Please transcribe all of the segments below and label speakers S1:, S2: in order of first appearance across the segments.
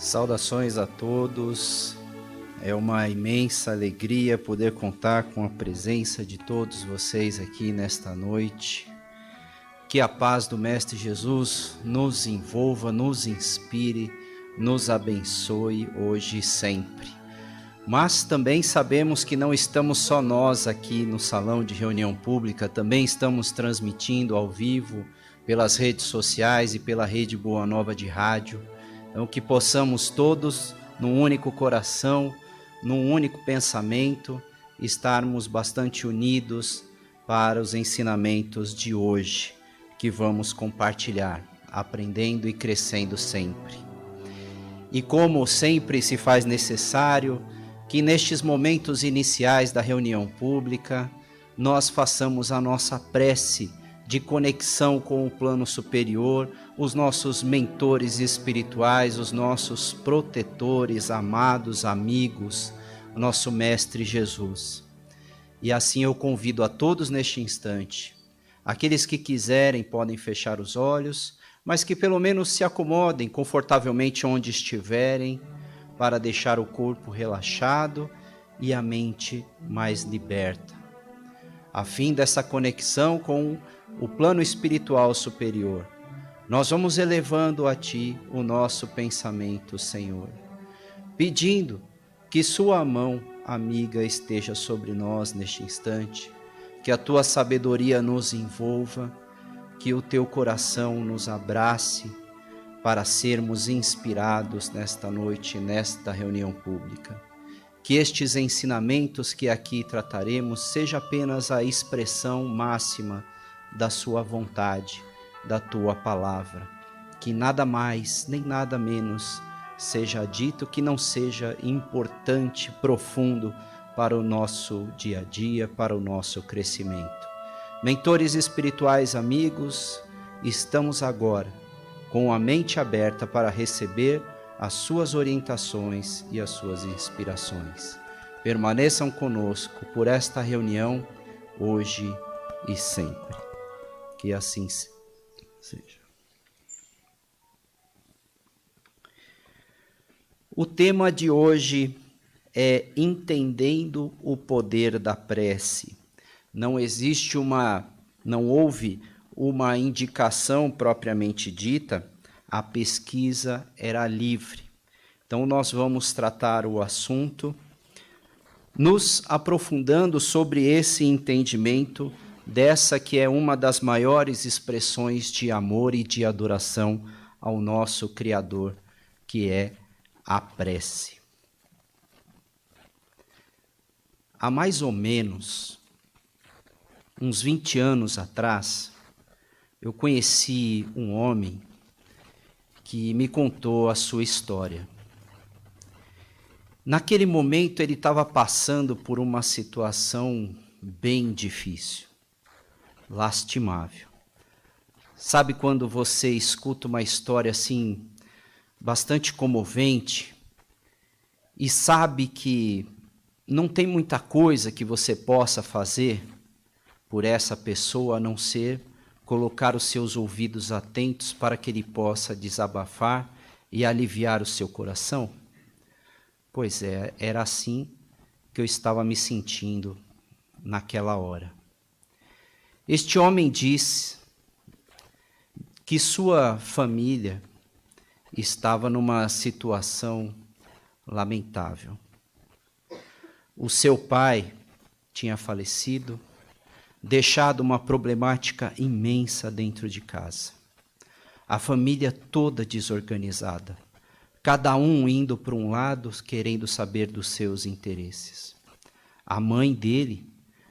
S1: Saudações a todos, é uma imensa alegria poder contar com a presença de todos vocês aqui nesta noite. Que a paz do Mestre Jesus nos envolva, nos inspire, nos abençoe hoje e sempre. Mas também sabemos que não estamos só nós aqui no salão de reunião pública, também estamos transmitindo ao vivo pelas redes sociais e pela Rede Boa Nova de Rádio. Então, que possamos todos, num único coração, num único pensamento, estarmos bastante unidos para os ensinamentos de hoje, que vamos compartilhar, aprendendo e crescendo sempre. E como sempre se faz necessário, que nestes momentos iniciais da reunião pública, nós façamos a nossa prece de conexão com o plano superior, os nossos mentores espirituais, os nossos protetores, amados amigos, o nosso Mestre Jesus. E assim eu convido a todos neste instante, aqueles que quiserem podem fechar os olhos, mas que pelo menos se acomodem confortavelmente onde estiverem, para deixar o corpo relaxado e a mente mais liberta, a fim dessa conexão com o plano espiritual superior. Nós vamos elevando a Ti o nosso pensamento, Senhor, pedindo que Sua mão amiga esteja sobre nós neste instante, que a Tua sabedoria nos envolva, que o Teu coração nos abrace para sermos inspirados nesta noite, nesta reunião pública. Que estes ensinamentos que aqui trataremos seja apenas a expressão máxima da Sua vontade, da Tua palavra. Que nada mais, nem nada menos seja dito que não seja importante, profundo para o nosso dia a dia, para o nosso crescimento. Mentores espirituais amigos, estamos agora com a mente aberta para receber as suas orientações e as suas inspirações. Permaneçam conosco por esta reunião, hoje e sempre. Que assim seja. O tema de hoje é entendendo o poder da prece. Não houve uma indicação propriamente dita, a pesquisa era livre. Então nós vamos tratar o assunto, nos aprofundando sobre esse entendimento dessa que é uma das maiores expressões de amor e de adoração ao nosso Criador, que é a prece. Há mais ou menos uns 20 anos atrás, eu conheci um homem que me contou a sua história. Naquele momento ele estava passando por uma situação bem difícil, lastimável. Sabe quando você escuta uma história assim, bastante comovente, e sabe que não tem muita coisa que você possa fazer por essa pessoa, a não ser colocar os seus ouvidos atentos para que ele possa desabafar e aliviar o seu coração? Pois é, era assim que eu estava me sentindo naquela hora. Este homem disse que sua família estava numa situação lamentável. O seu pai tinha falecido, deixado uma problemática imensa dentro de casa. A família toda desorganizada, cada um indo para um lado, querendo saber dos seus interesses. A mãe dele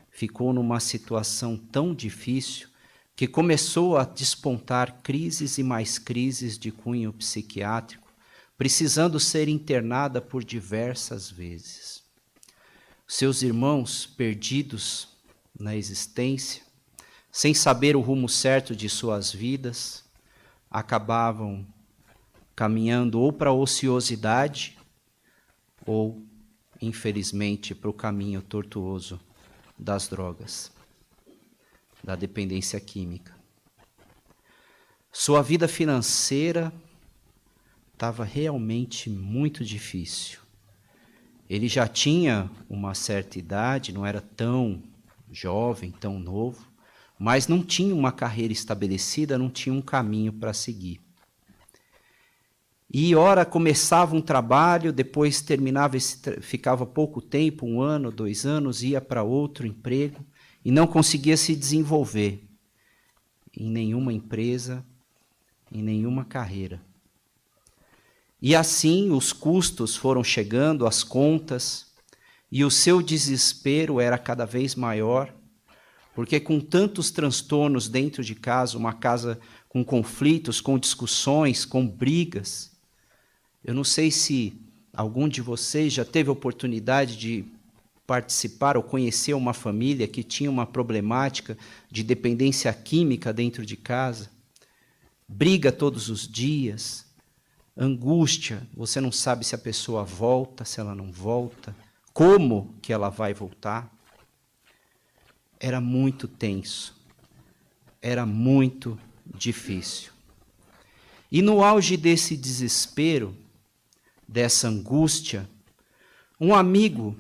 S1: ficou numa situação tão difícil que começou a despontar crises e mais crises de cunho psiquiátrico, precisando ser internada por diversas vezes. Seus irmãos, perdidos na existência, sem saber o rumo certo de suas vidas, acabavam caminhando ou para a ociosidade ou, infelizmente, para o caminho tortuoso das drogas, da dependência química. Sua vida financeira estava realmente muito difícil. Ele já tinha uma certa idade, não era tão jovem, tão novo, mas não tinha uma carreira estabelecida, não tinha um caminho para seguir. E ora começava um trabalho, depois terminava, ficava pouco tempo, 1 ano, 2 anos, ia para outro emprego e não conseguia se desenvolver em nenhuma empresa, em nenhuma carreira. E assim os custos foram chegando, as contas, e o seu desespero era cada vez maior, porque com tantos transtornos dentro de casa, uma casa com conflitos, com discussões, com brigas, eu não sei se algum de vocês já teve a oportunidade de participar ou conhecer uma família que tinha uma problemática de dependência química dentro de casa, briga todos os dias, angústia, você não sabe se a pessoa volta, se ela não volta, como que ela vai voltar. Era muito tenso, era muito difícil. E no auge desse desespero, dessa angústia, um amigo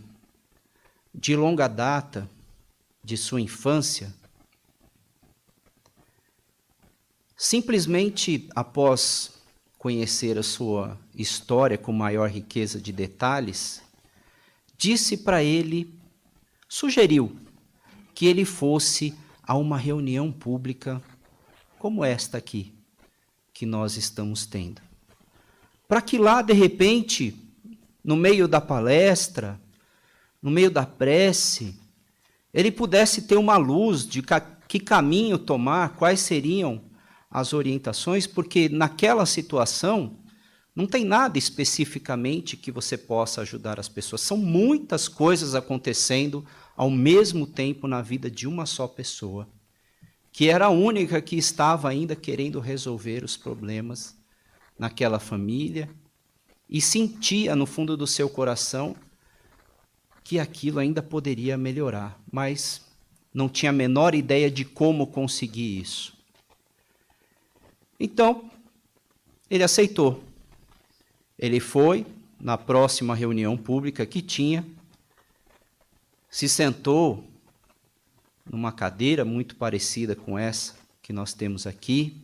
S1: de longa data, de sua infância, simplesmente após conhecer a sua história com maior riqueza de detalhes, disse para ele, sugeriu que ele fosse a uma reunião pública como esta aqui, que nós estamos tendo. Para que lá, de repente, no meio da palestra, no meio da prece, ele pudesse ter uma luz de que caminho tomar, quais seriam as orientações, porque naquela situação não tem nada especificamente que você possa ajudar as pessoas. São muitas coisas acontecendo ao mesmo tempo na vida de uma só pessoa, que era a única que estava ainda querendo resolver os problemas naquela família e sentia no fundo do seu coração que aquilo ainda poderia melhorar, mas não tinha a menor ideia de como conseguir isso. Então, ele aceitou. Ele foi na próxima reunião pública que tinha, se sentou numa cadeira muito parecida com essa que nós temos aqui,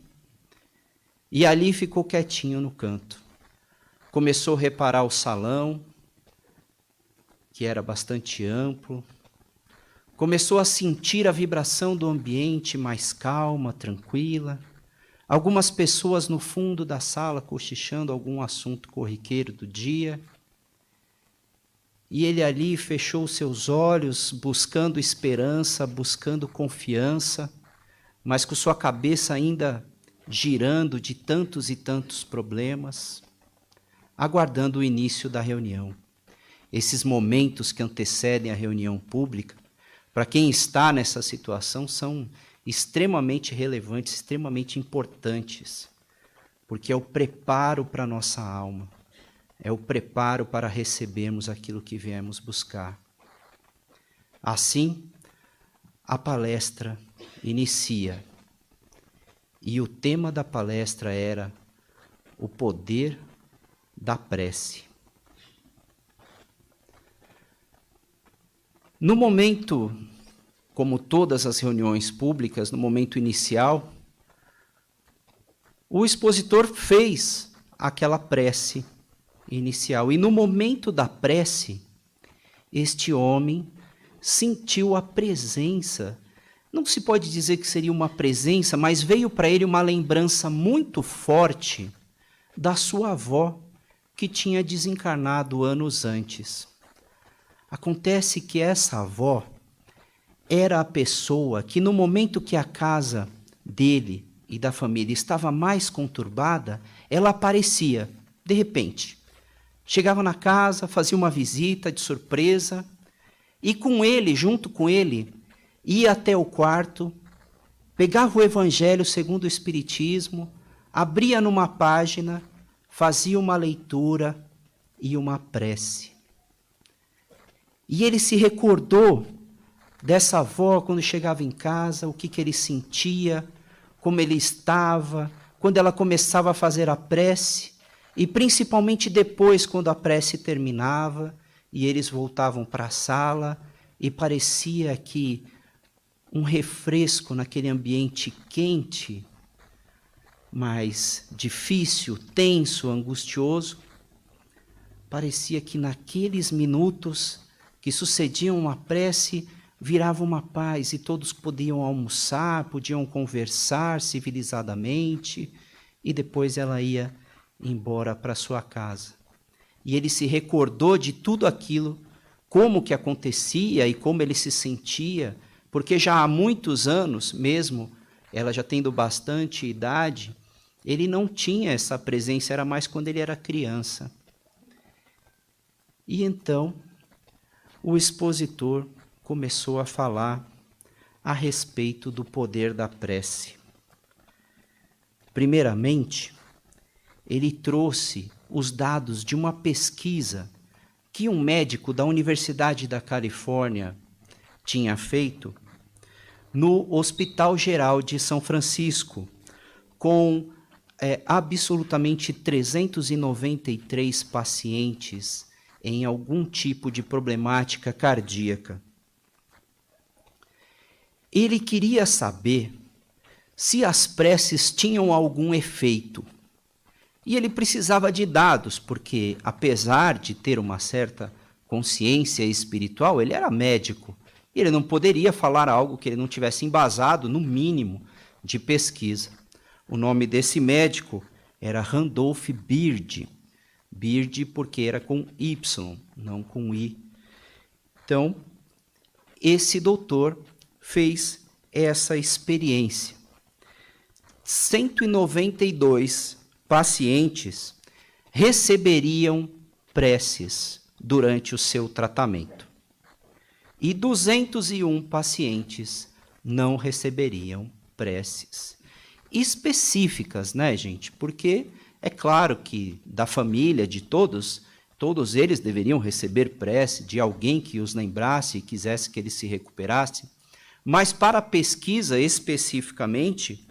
S1: e ali ficou quietinho no canto. Começou a reparar o salão, que era bastante amplo, começou a sentir a vibração do ambiente mais calma, tranquila, algumas pessoas no fundo da sala cochichando algum assunto corriqueiro do dia, e ele ali fechou seus olhos, buscando esperança, buscando confiança, mas com sua cabeça ainda girando de tantos e tantos problemas, aguardando o início da reunião. Esses momentos que antecedem a reunião pública, para quem está nessa situação, são extremamente relevantes, extremamente importantes, porque é o preparo para a nossa alma, é o preparo para recebermos aquilo que viemos buscar. Assim, a palestra inicia, e o tema da palestra era o poder da prece. No momento, como todas as reuniões públicas, no momento inicial, o expositor fez aquela prece inicial. E no momento da prece, este homem sentiu a presença. Não se pode dizer que seria uma presença, mas veio para ele uma lembrança muito forte da sua avó, que tinha desencarnado anos antes. Acontece que essa avó era a pessoa que, no momento que a casa dele e da família estava mais conturbada, ela aparecia, de repente. Chegava na casa, fazia uma visita de surpresa, e com ele, junto com ele, ia até o quarto, pegava o Evangelho segundo o Espiritismo, abria numa página, fazia uma leitura e uma prece. E ele se recordou dessa avó quando chegava em casa, o que ele sentia, como ele estava, quando ela começava a fazer a prece, E principalmente depois, quando a prece terminava e eles voltavam para a sala e parecia que um refresco naquele ambiente quente, mas difícil, tenso, angustioso, parecia que naqueles minutos que sucediam uma prece, virava uma paz e todos podiam almoçar, podiam conversar civilizadamente e depois ela ia embora para sua casa. E ele se recordou de tudo aquilo, como que acontecia e como ele se sentia, porque já há muitos anos, mesmo ela já tendo bastante idade, ele não tinha essa presença, era mais quando ele era criança. E então, o expositor começou a falar a respeito do poder da prece. Primeiramente, ele trouxe os dados de uma pesquisa que um médico da Universidade da Califórnia tinha feito no Hospital Geral de São Francisco, com absolutamente 393 pacientes em algum tipo de problemática cardíaca. Ele queria saber se as preces tinham algum efeito. E ele precisava de dados, porque, apesar de ter uma certa consciência espiritual, ele era médico. E ele não poderia falar algo que ele não tivesse embasado, no mínimo, de pesquisa. O nome desse médico era Randolph Beard. Beard porque era com Y, não com I. Então, esse doutor fez essa experiência. 192 pacientes receberiam preces durante o seu tratamento. E 201 pacientes não receberiam preces específicas, né, gente? Porque é claro que da família de todos eles deveriam receber prece de alguém que os lembrasse e quisesse que eles se recuperassem. Mas para a pesquisa especificamente,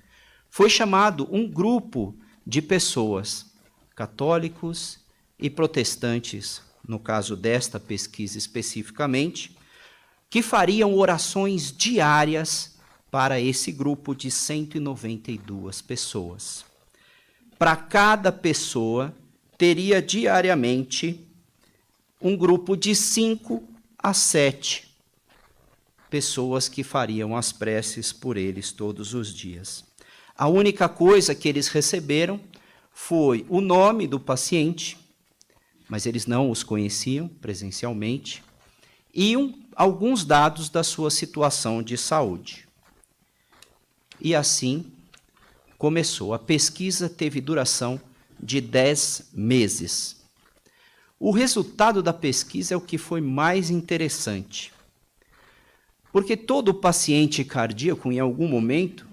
S1: foi chamado um grupo de pessoas, católicos e protestantes, no caso desta pesquisa especificamente, que fariam orações diárias para esse grupo de 192 pessoas. Para cada pessoa, teria diariamente um grupo de 5 a 7 pessoas que fariam as preces por eles todos os dias. A única coisa que eles receberam foi o nome do paciente, mas eles não os conheciam presencialmente, e alguns dados da sua situação de saúde. E assim começou. A pesquisa teve duração de 10 meses. O resultado da pesquisa é o que foi mais interessante. Porque todo paciente cardíaco, em algum momento,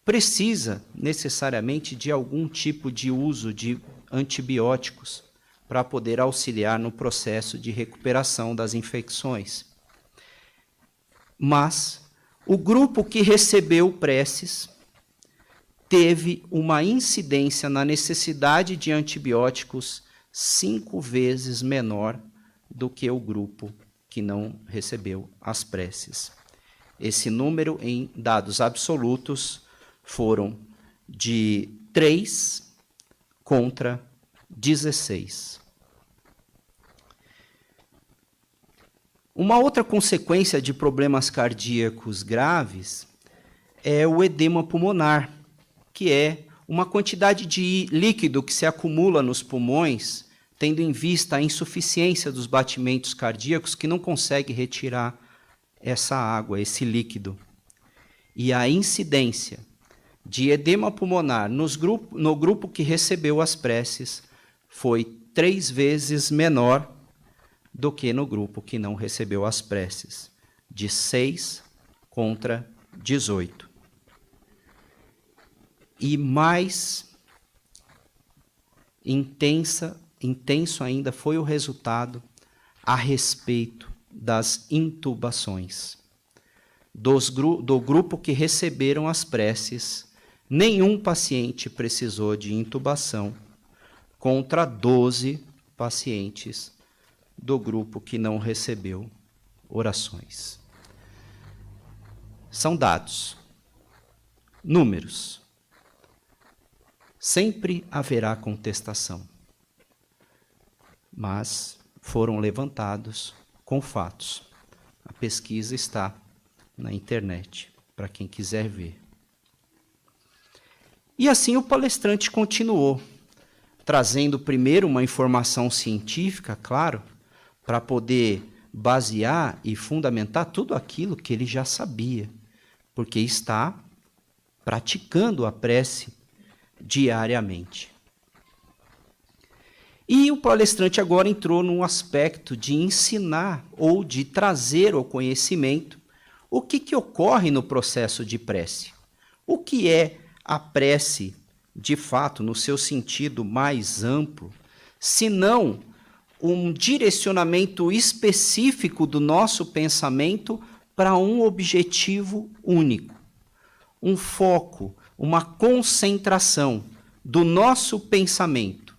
S1: precisa necessariamente de algum tipo de uso de antibióticos para poder auxiliar no processo de recuperação das infecções. Mas o grupo que recebeu preces teve uma incidência na necessidade de antibióticos 5 vezes menor do que o grupo que não recebeu as preces. Esse número, em dados absolutos, foram de 3 contra 16. Uma outra consequência de problemas cardíacos graves é o edema pulmonar, que é uma quantidade de líquido que se acumula nos pulmões, tendo em vista a insuficiência dos batimentos cardíacos, que não consegue retirar essa água, esse líquido. E a incidência de edema pulmonar no grupo que recebeu as preces foi 3 vezes menor do que no grupo que não recebeu as preces, de 6 contra 18. E mais intenso ainda foi o resultado a respeito das intubações. Do grupo que receberam as preces, nenhum paciente precisou de intubação, contra 12 pacientes do grupo que não recebeu orações. São dados, números. Sempre haverá contestação, mas foram levantados com fatos. A pesquisa está na internet, para quem quiser ver. E assim o palestrante continuou, trazendo primeiro uma informação científica, claro, para poder basear e fundamentar tudo aquilo que ele já sabia, porque está praticando a prece diariamente. E o palestrante agora entrou num aspecto de ensinar ou de trazer ao conhecimento o que ocorre no processo de prece. O que é a prece, de fato, no seu sentido mais amplo, se não um direcionamento específico do nosso pensamento para um objetivo único, um foco, uma concentração do nosso pensamento.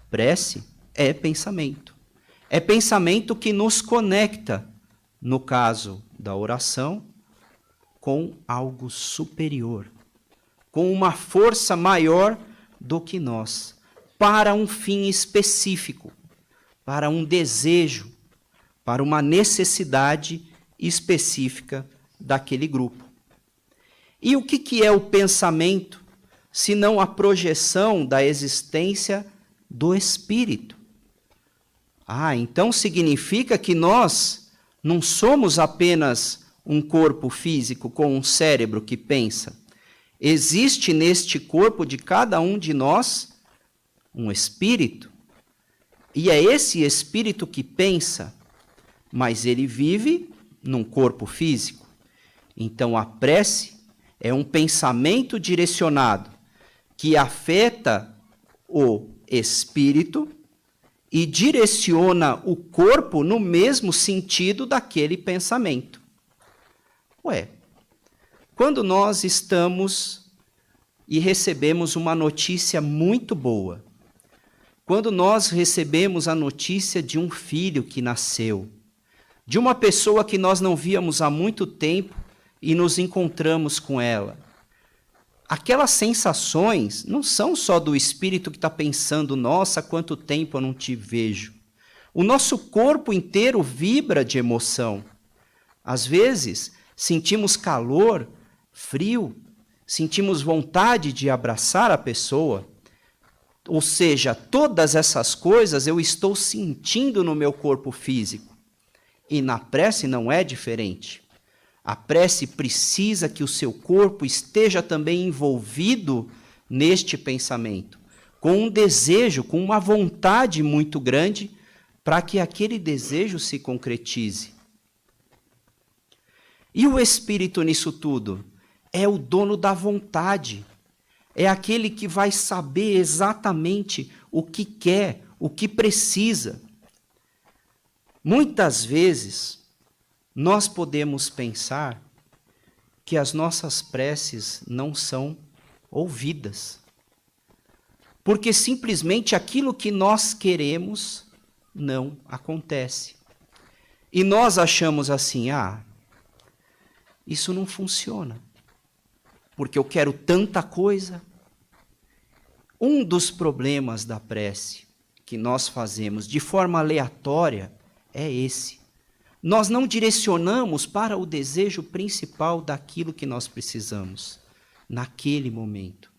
S1: Prece é pensamento. É pensamento que nos conecta, no caso da oração, com algo superior, com uma força maior do que nós, para um fim específico, para um desejo, para uma necessidade específica daquele grupo. E o que é o pensamento, senão a projeção da existência do espírito? Então significa que nós não somos apenas um corpo físico com um cérebro que pensa. Existe neste corpo de cada um de nós um espírito. E é esse espírito que pensa, mas ele vive num corpo físico. Então a prece é um pensamento direcionado que afeta o espírito e direciona o corpo no mesmo sentido daquele pensamento. Quando nós estamos e recebemos uma notícia muito boa, quando nós recebemos a notícia de um filho que nasceu, de uma pessoa que nós não víamos há muito tempo e nos encontramos com ela, aquelas sensações não são só do espírito que está pensando, nossa, quanto tempo eu não te vejo. O nosso corpo inteiro vibra de emoção. Às vezes, sentimos calor, frio, sentimos vontade de abraçar a pessoa. Ou seja, todas essas coisas eu estou sentindo no meu corpo físico. E na prece não é diferente. A prece precisa que o seu corpo esteja também envolvido neste pensamento, com um desejo, com uma vontade muito grande, para que aquele desejo se concretize. E o Espírito nisso tudo? É o dono da vontade. É aquele que vai saber exatamente o que quer, o que precisa. Muitas vezes, nós podemos pensar que as nossas preces não são ouvidas, porque simplesmente aquilo que nós queremos não acontece. E nós achamos assim, isso não funciona, porque eu quero tanta coisa. Um dos problemas da prece que nós fazemos de forma aleatória é esse. Nós não direcionamos para o desejo principal daquilo que nós precisamos, naquele momento.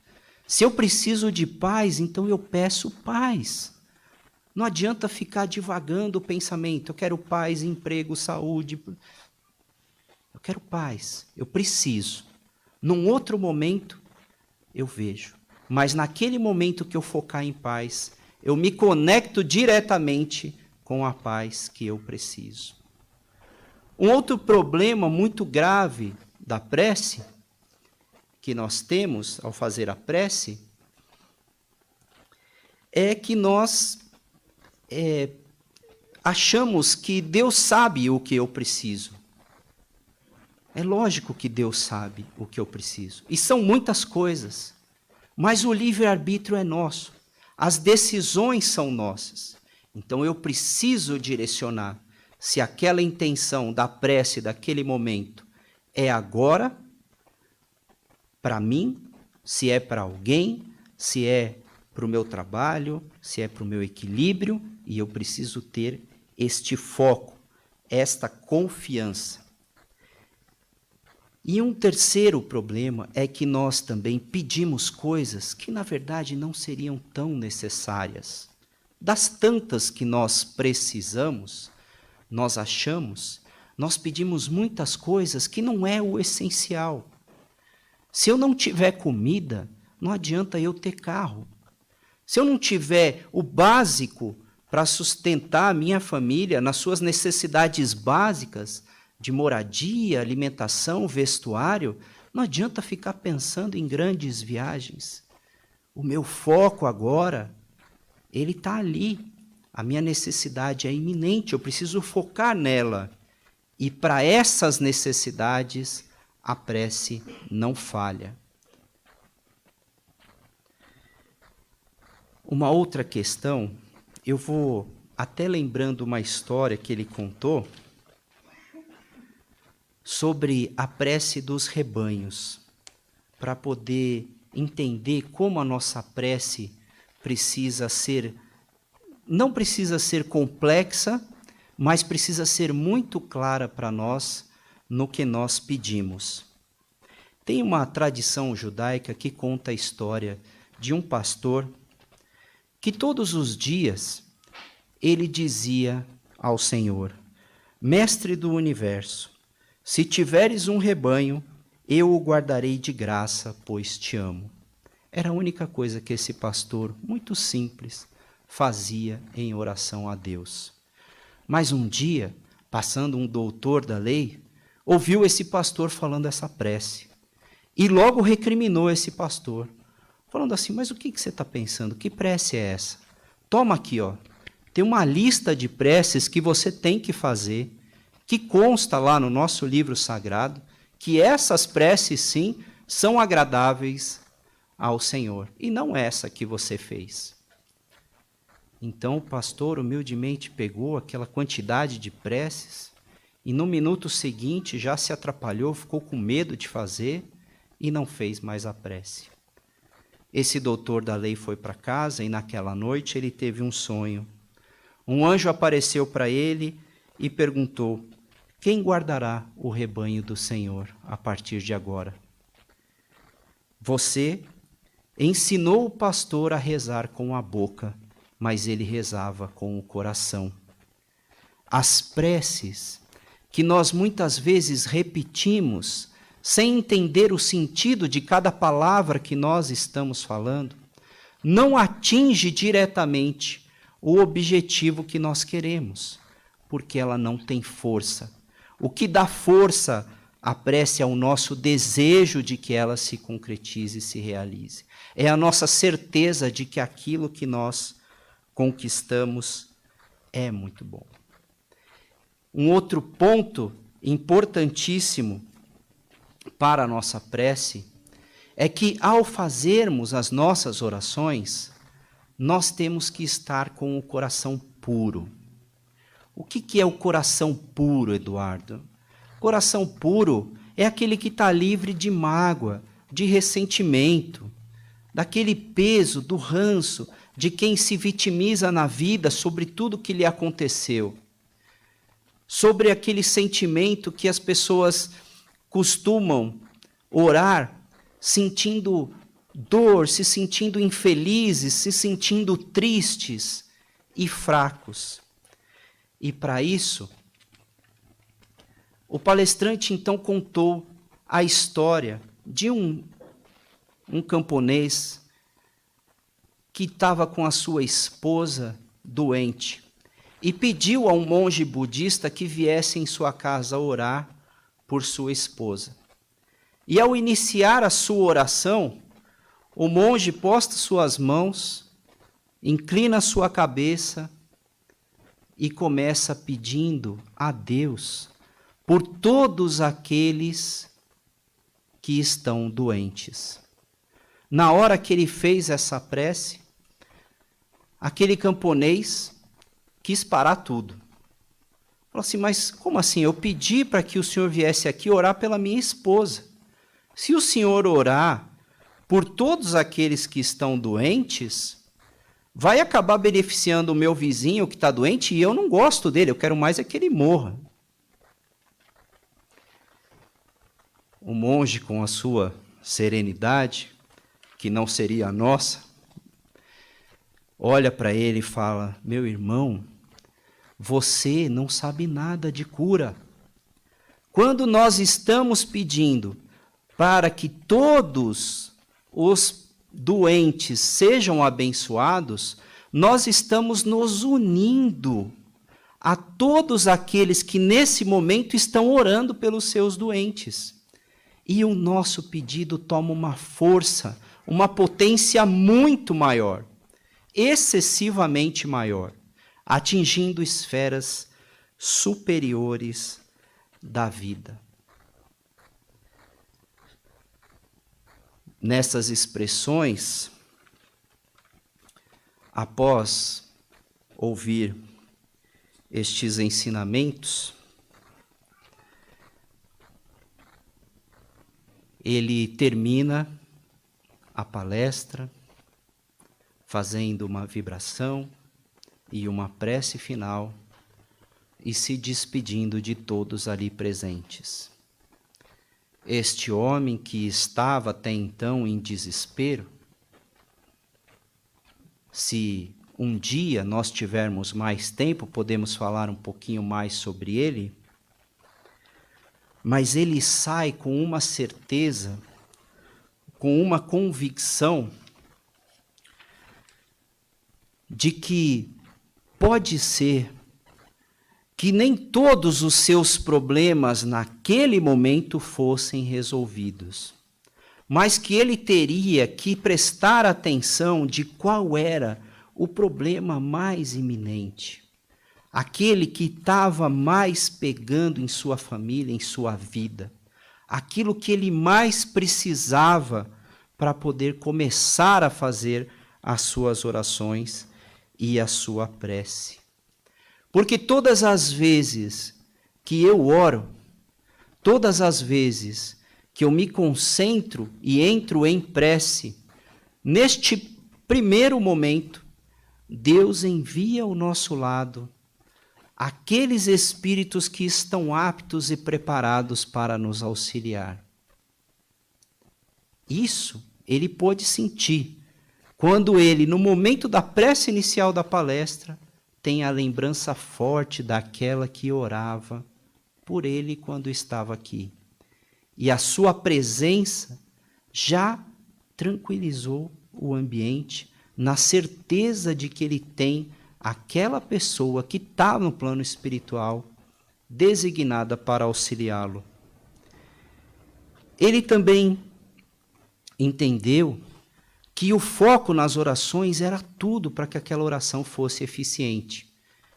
S1: Se eu preciso de paz, então eu peço paz. Não adianta ficar divagando o pensamento. Eu quero paz, emprego, saúde. Eu quero paz, eu preciso. Num outro momento, eu vejo. Mas naquele momento que eu focar em paz, eu me conecto diretamente com a paz que eu preciso. Um outro problema muito grave da prece, que nós temos ao fazer a prece, é que nós achamos que Deus sabe o que eu preciso. É lógico que Deus sabe o que eu preciso. E são muitas coisas. Mas o livre-arbítrio é nosso. As decisões são nossas. Então eu preciso direcionar se aquela intenção da prece daquele momento é agora, para mim, se é para alguém, se é para o meu trabalho, se é para o meu equilíbrio, e eu preciso ter este foco, esta confiança. E um terceiro problema é que nós também pedimos coisas que, na verdade, não seriam tão necessárias. Das tantas que nós precisamos, nós achamos, nós pedimos muitas coisas que não é o essencial. Se eu não tiver comida, não adianta eu ter carro. Se eu não tiver o básico para sustentar a minha família nas suas necessidades básicas de moradia, alimentação, vestuário, não adianta ficar pensando em grandes viagens. O meu foco agora, ele está ali. A minha necessidade é iminente, eu preciso focar nela. E para essas necessidades, a prece não falha. Uma outra questão, eu vou até lembrando uma história que ele contou sobre a prece dos rebanhos, para poder entender como a nossa prece precisa ser, não precisa ser complexa, mas precisa ser muito clara para nós no que nós pedimos. Tem uma tradição judaica que conta a história de um pastor que todos os dias ele dizia ao Senhor: Mestre do universo, se tiveres um rebanho, eu o guardarei de graça, pois te amo. Era a única coisa que esse pastor, muito simples, fazia em oração a Deus. Mas um dia, passando um doutor da lei, ouviu esse pastor falando essa prece. E logo recriminou esse pastor, falando assim: mas o que você está pensando? Que prece é essa? Toma aqui, ó. Tem uma lista de preces que você tem que fazer, que consta lá no nosso livro sagrado, que essas preces, sim, são agradáveis ao Senhor, e não essa que você fez. Então o pastor humildemente pegou aquela quantidade de preces, e no minuto seguinte já se atrapalhou, ficou com medo de fazer, e não fez mais a prece. Esse doutor da lei foi para casa, e naquela noite ele teve um sonho. Um anjo apareceu para ele e perguntou: quem guardará o rebanho do Senhor a partir de agora? Você ensinou o pastor a rezar com a boca, mas ele rezava com o coração. As preces que nós muitas vezes repetimos, sem entender o sentido de cada palavra que nós estamos falando, não atinge diretamente o objetivo que nós queremos, porque ela não tem força. O que dá força à prece é o nosso desejo de que ela se concretize e se realize. É a nossa certeza de que aquilo que nós conquistamos é muito bom. Um outro ponto importantíssimo para a nossa prece é que, ao fazermos as nossas orações, nós temos que estar com o coração puro. O que é o coração puro, Eduardo? Coração puro é aquele que está livre de mágoa, de ressentimento, daquele peso, do ranço, de quem se vitimiza na vida sobre tudo que lhe aconteceu, sobre aquele sentimento que as pessoas costumam orar sentindo dor, se sentindo infelizes, se sentindo tristes e fracos. E para isso, o palestrante então contou a história de um camponês que estava com a sua esposa doente e pediu a um monge budista que viesse em sua casa orar por sua esposa. E ao iniciar a sua oração, o monge posta suas mãos, inclina sua cabeça e começa pedindo a Deus por todos aqueles que estão doentes. Na hora que ele fez essa prece, aquele camponês quis parar tudo. Falou assim, mas como assim? Eu pedi para que o senhor viesse aqui orar pela minha esposa. Se o senhor orar por todos aqueles que estão doentes, vai acabar beneficiando o meu vizinho que está doente e eu não gosto dele, eu quero mais é que ele morra. O monge, com a sua serenidade, que não seria a nossa, olha para ele e fala, meu irmão, você não sabe nada de cura. Quando nós estamos pedindo para que todos os doentes sejam abençoados, nós estamos nos unindo a todos aqueles que nesse momento estão orando pelos seus doentes. E o nosso pedido toma uma força, uma potência muito maior, excessivamente maior, atingindo esferas superiores da vida. Nessas expressões, após ouvir estes ensinamentos, ele termina a palestra fazendo uma vibração e uma prece final e se despedindo de todos ali presentes. Este homem que estava até então em desespero, se um dia nós tivermos mais tempo, podemos falar um pouquinho mais sobre ele, mas ele sai com uma certeza, com uma convicção de que pode ser que nem todos os seus problemas naquele momento fossem resolvidos, mas que ele teria que prestar atenção de qual era o problema mais iminente, aquele que estava mais pegando em sua família, em sua vida, aquilo que ele mais precisava para poder começar a fazer as suas orações e a sua prece. Porque todas as vezes que eu oro, todas as vezes que eu me concentro e entro em prece, neste primeiro momento, Deus envia ao nosso lado aqueles espíritos que estão aptos e preparados para nos auxiliar. Isso ele pôde sentir quando ele, no momento da prece inicial da palestra, tem a lembrança forte daquela que orava por ele quando estava aqui. E a sua presença já tranquilizou o ambiente, na certeza de que ele tem aquela pessoa que está no plano espiritual designada para auxiliá-lo. Ele também entendeu que o foco nas orações era tudo para que aquela oração fosse eficiente.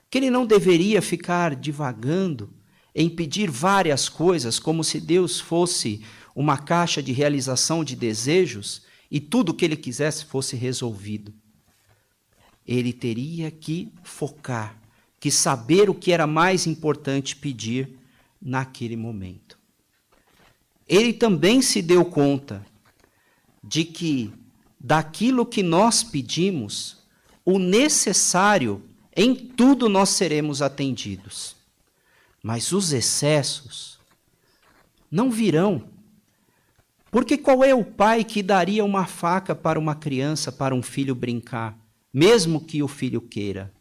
S1: Que ele não deveria ficar divagando em pedir várias coisas, como se Deus fosse uma caixa de realização de desejos e tudo o que ele quisesse fosse resolvido. Ele teria que focar, que saber o que era mais importante pedir naquele momento. Ele também se deu conta de que daquilo que nós pedimos, o necessário, em tudo nós seremos atendidos. Mas os excessos não virão. Porque qual é o pai que daria uma faca para uma criança, para um filho brincar, mesmo que o filho queira?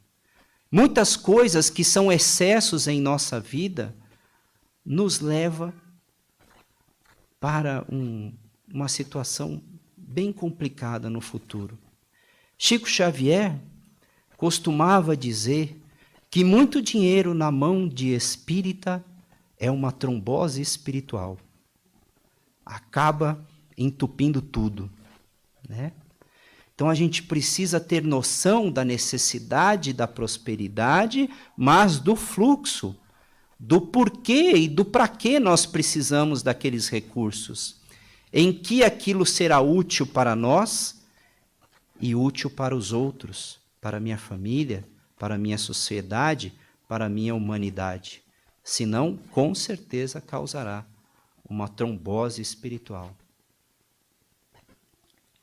S1: Muitas coisas que são excessos em nossa vida nos leva para uma situação bem complicada no futuro. Chico Xavier costumava dizer que muito dinheiro na mão de espírita é uma trombose espiritual. Acaba entupindo tudo, né? Então a gente precisa ter noção da necessidade da prosperidade, mas do fluxo, do porquê e do para que nós precisamos daqueles recursos, em que aquilo será útil para nós e útil para os outros, para a minha família, para a minha sociedade, para a minha humanidade. Senão, com certeza causará uma trombose espiritual.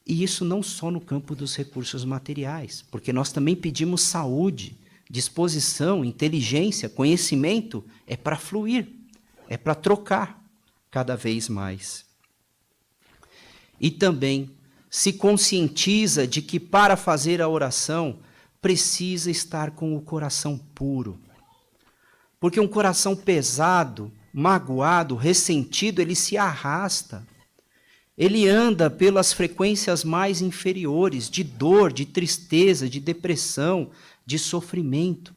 S1: E isso não só no campo dos recursos materiais, porque nós também pedimos saúde, disposição, inteligência, conhecimento, é para fluir, é para trocar cada vez mais. E também se conscientiza de que para fazer a oração precisa estar com o coração puro. Porque um coração pesado, magoado, ressentido, ele se arrasta. Ele anda pelas frequências mais inferiores, de dor, de tristeza, de depressão, de sofrimento.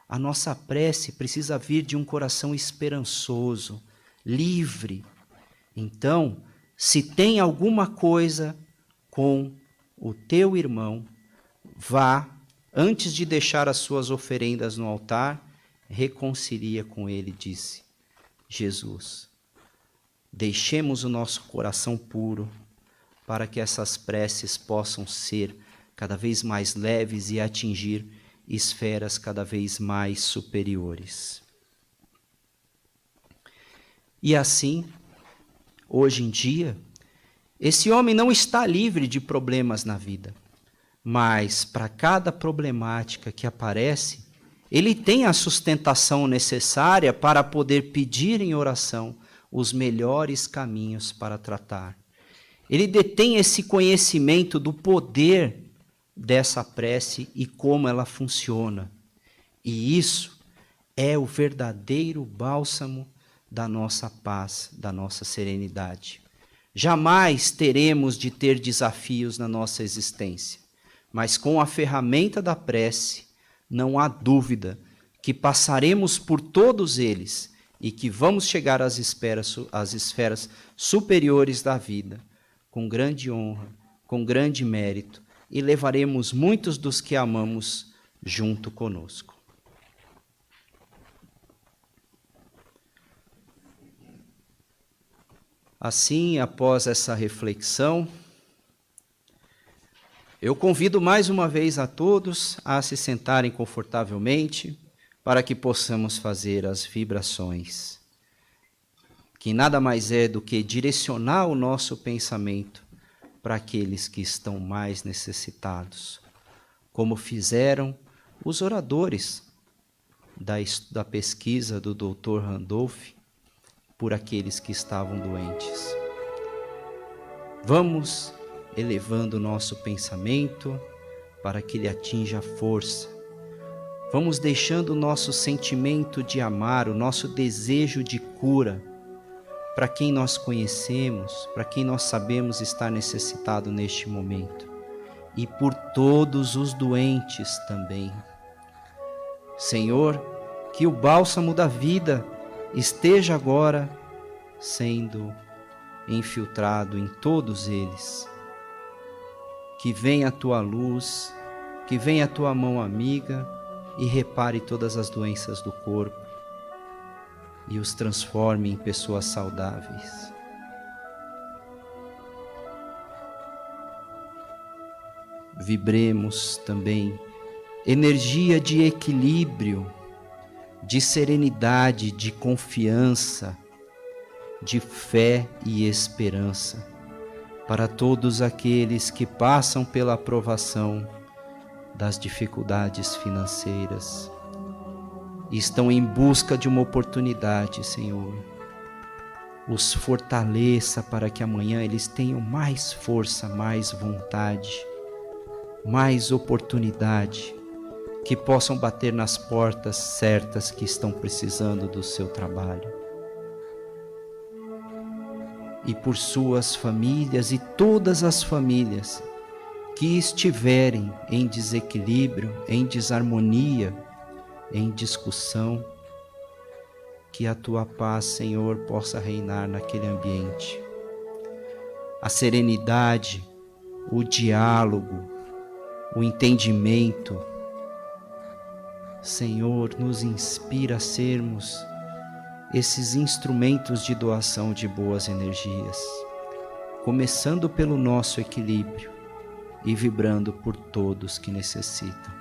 S1: A nossa prece precisa vir de um coração esperançoso, livre. Então, se tem alguma coisa com o teu irmão, vá, antes de deixar as suas oferendas no altar, reconcilia com ele, disse Jesus. Deixemos o nosso coração puro para que essas preces possam ser cada vez mais leves e atingir esferas cada vez mais superiores. E assim, hoje em dia, esse homem não está livre de problemas na vida, mas para cada problemática que aparece, ele tem a sustentação necessária para poder pedir em oração os melhores caminhos para tratar. Ele detém esse conhecimento do poder dessa prece e como ela funciona. E isso é o verdadeiro bálsamo da nossa paz, da nossa serenidade. Jamais teremos de ter desafios na nossa existência, mas com a ferramenta da prece, não há dúvida que passaremos por todos eles e que vamos chegar às esferas superiores da vida, com grande honra, com grande mérito, e levaremos muitos dos que amamos junto conosco. Assim, após essa reflexão, eu convido mais uma vez a todos a se sentarem confortavelmente para que possamos fazer as vibrações, que nada mais é do que direcionar o nosso pensamento para aqueles que estão mais necessitados, como fizeram os oradores da pesquisa do Dr. Randolph por aqueles que estavam doentes. Vamos elevando o nosso pensamento para que ele atinja força. Vamos deixando o nosso sentimento de amar, o nosso desejo de cura, para quem nós conhecemos, para quem nós sabemos estar necessitado neste momento. E por todos os doentes também. Senhor, que o bálsamo da vida esteja agora sendo infiltrado em todos eles. Que venha a tua luz, que venha a tua mão amiga e repare todas as doenças do corpo e os transforme em pessoas saudáveis. Vibremos também energia de equilíbrio, de serenidade, de confiança, de fé e esperança para todos aqueles que passam pela aprovação das dificuldades financeiras e estão em busca de uma oportunidade, Senhor. Os fortaleça para que amanhã eles tenham mais força, mais vontade, mais oportunidade, que possam bater nas portas certas que estão precisando do seu trabalho. E por suas famílias e todas as famílias que estiverem em desequilíbrio, em desarmonia, em discussão, que a tua paz, Senhor, possa reinar naquele ambiente. A serenidade, o diálogo, o entendimento, Senhor, nos inspira a sermos esses instrumentos de doação de boas energias, começando pelo nosso equilíbrio e vibrando por todos que necessitam.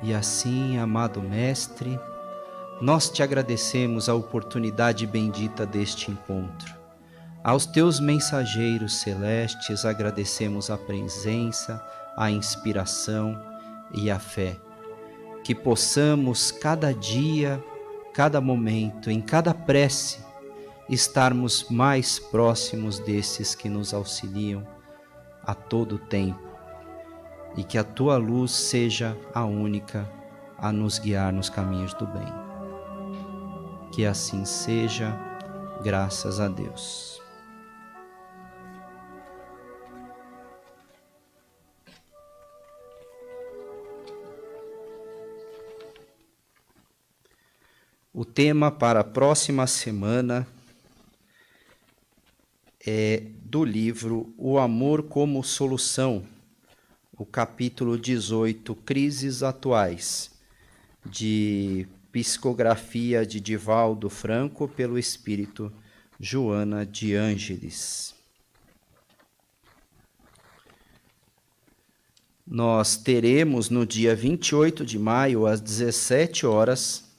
S1: E assim, amado Mestre, nós te agradecemos a oportunidade bendita deste encontro. Aos teus mensageiros celestes agradecemos a presença, a inspiração e a fé. Que possamos cada dia, cada momento, em cada prece, estarmos mais próximos desses que nos auxiliam a todo tempo. E que a tua luz seja a única a nos guiar nos caminhos do bem. Que assim seja, graças a Deus. O tema para a próxima semana é do livro O Amor como Solução, o capítulo 18, Crises Atuais, de psicografia de Divaldo Franco pelo espírito Joana de Ângeles. Nós teremos no dia 28 de maio, às 17 horas,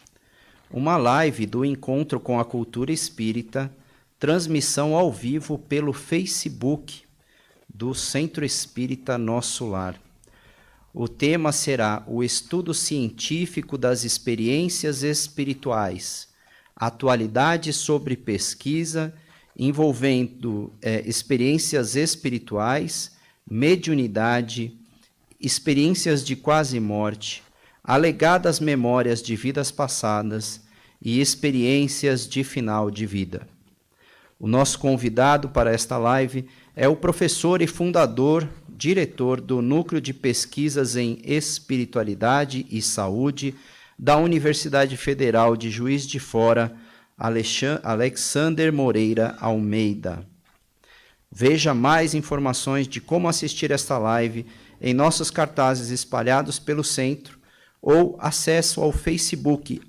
S1: uma live do Encontro com a Cultura Espírita, transmissão ao vivo pelo Facebook do Centro Espírita Nosso Lar. O tema será o estudo científico das experiências espirituais, atualidade sobre pesquisa envolvendo experiências espirituais, mediunidade, experiências de quase morte, alegadas memórias de vidas passadas e experiências de final de vida. O nosso convidado para esta live é o professor e fundador, diretor do Núcleo de Pesquisas em Espiritualidade e Saúde da Universidade Federal de Juiz de Fora, Alexander Moreira Almeida. Veja mais informações de como assistir esta live em nossos cartazes espalhados pelo centro ou acesso ao Facebook,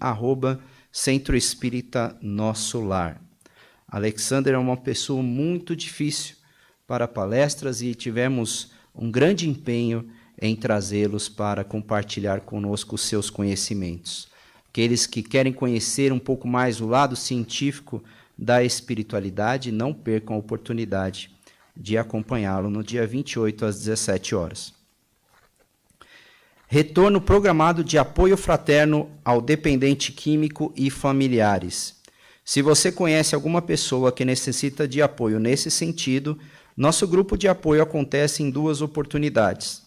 S1: @Centro Espírita Nosso Lar. Alexander é uma pessoa muito difícil para palestras e tivemos um grande empenho em trazê-los para compartilhar conosco os seus conhecimentos. Aqueles que querem conhecer um pouco mais o lado científico da espiritualidade, não percam a oportunidade de acompanhá-lo no dia 28 às 17 horas. Retorno programado de apoio fraterno ao dependente químico e familiares. Se você conhece alguma pessoa que necessita de apoio nesse sentido, nosso grupo de apoio acontece em 2 oportunidades.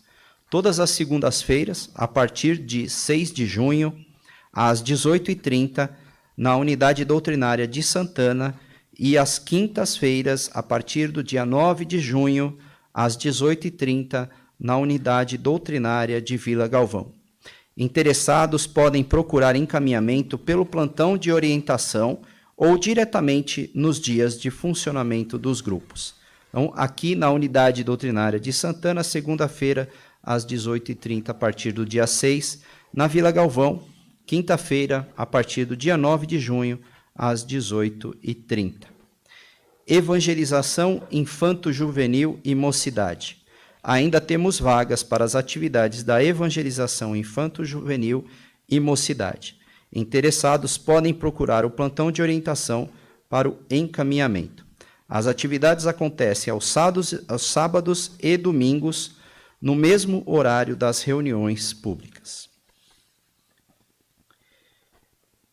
S1: Todas as segundas-feiras, a partir de 6 de junho, às 18h30, na Unidade Doutrinária de Santana, e às quintas-feiras, a partir do dia 9 de junho, às 18h30, na Unidade Doutrinária de Vila Galvão. Interessados podem procurar encaminhamento pelo plantão de orientação ou diretamente nos dias de funcionamento dos grupos. Então, aqui na Unidade Doutrinária de Santana, segunda-feira, às 18h30, a partir do dia 6, na Vila Galvão, quinta-feira, a partir do dia 9 de junho, às 18h30. Evangelização infanto-juvenil e mocidade. Ainda temos vagas para as atividades da evangelização infanto-juvenil e mocidade. Interessados podem procurar o plantão de orientação para o encaminhamento. As atividades acontecem aos sábados e domingos, no mesmo horário das reuniões públicas.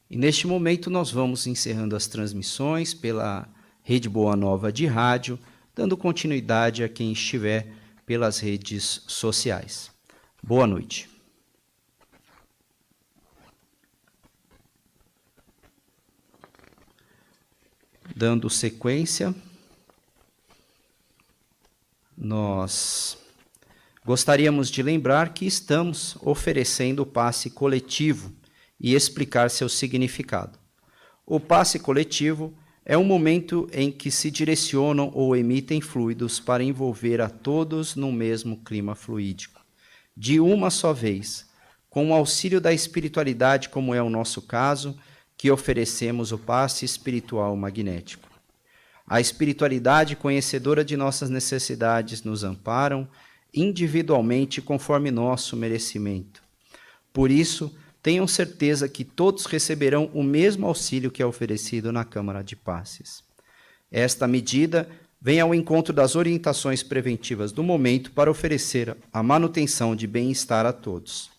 S1: E neste momento nós vamos encerrando as transmissões pela Rede Boa Nova de rádio, dando continuidade a quem estiver pelas redes sociais. Boa noite. Dando sequência, nós gostaríamos de lembrar que estamos oferecendo o passe coletivo e explicar seu significado. O passe coletivo é um momento em que se direcionam ou emitem fluidos para envolver a todos no mesmo clima fluídico, de uma só vez, com o auxílio da espiritualidade, como é o nosso caso, que oferecemos o passe espiritual magnético. A espiritualidade conhecedora de nossas necessidades nos amparam individualmente conforme nosso merecimento. Por isso, tenham certeza que todos receberão o mesmo auxílio que é oferecido na Câmara de Passes. Esta medida vem ao encontro das orientações preventivas do momento para oferecer a manutenção de bem-estar a todos.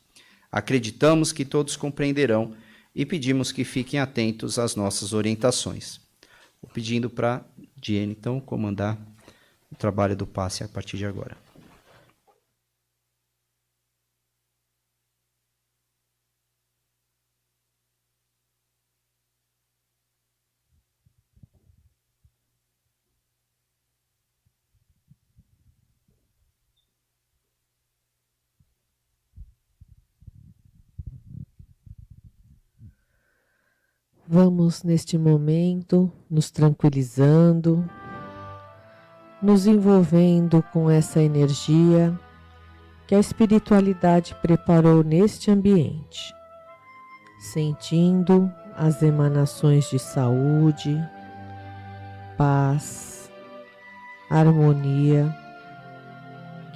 S1: Acreditamos que todos compreenderão e pedimos que fiquem atentos às nossas orientações. Vou pedindo para a Diene, então, comandar o trabalho do passe a partir de agora.
S2: Vamos, neste momento, nos tranquilizando, nos envolvendo com essa energia que a espiritualidade preparou neste ambiente, sentindo as emanações de saúde, paz, harmonia,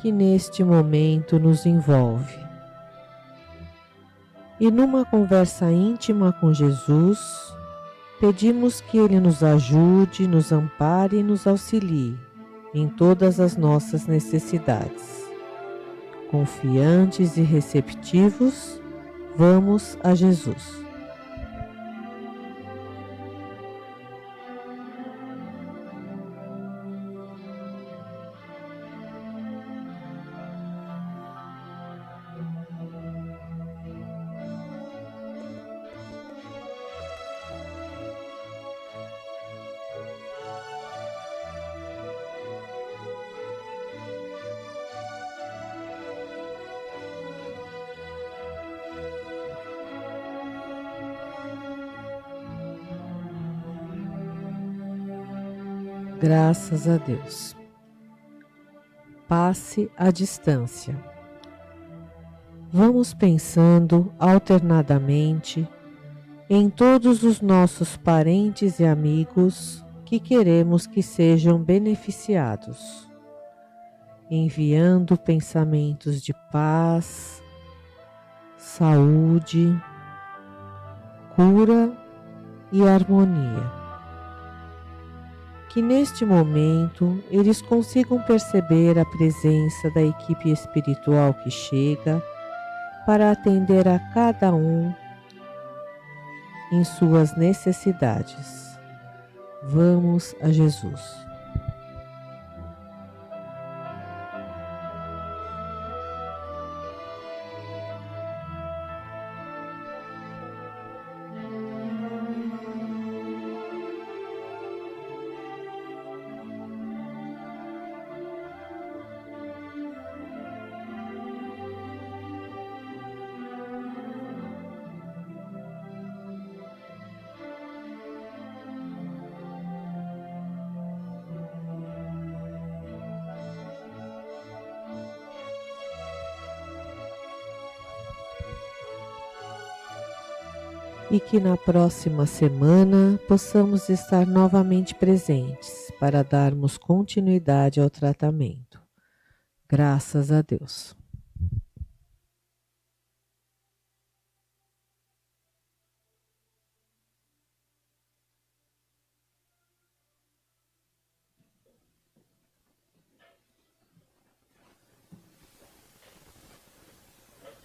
S2: que neste momento nos envolve. E numa conversa íntima com Jesus, pedimos que Ele nos ajude, nos ampare e nos auxilie em todas as nossas necessidades. Confiantes e receptivos, vamos a Jesus. Graças a Deus. Passe à distância. Vamos pensando alternadamente em todos os nossos parentes e amigos que queremos que sejam beneficiados, enviando pensamentos de paz, saúde, cura e harmonia. Que neste momento eles consigam perceber a presença da equipe espiritual que chega para atender a cada um em suas necessidades. Vamos a Jesus. E que na próxima semana possamos estar novamente presentes para darmos continuidade ao tratamento. Graças a Deus.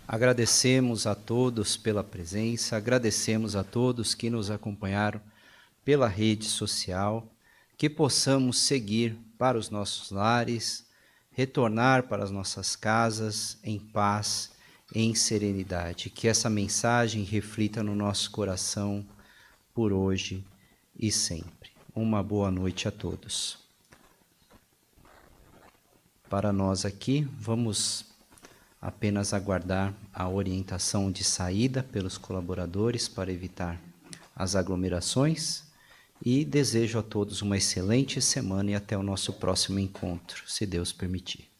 S1: Agradecemos a todos pela presença, agradecemos a todos que nos acompanharam pela rede social, que possamos seguir para os nossos lares, retornar para as nossas casas em paz, em serenidade. Que essa mensagem reflita no nosso coração por hoje e sempre. Uma boa noite a todos. Para nós aqui, vamos apenas aguardar a orientação de saída pelos colaboradores para evitar as aglomerações e desejo a todos uma excelente semana e até o nosso próximo encontro, se Deus permitir.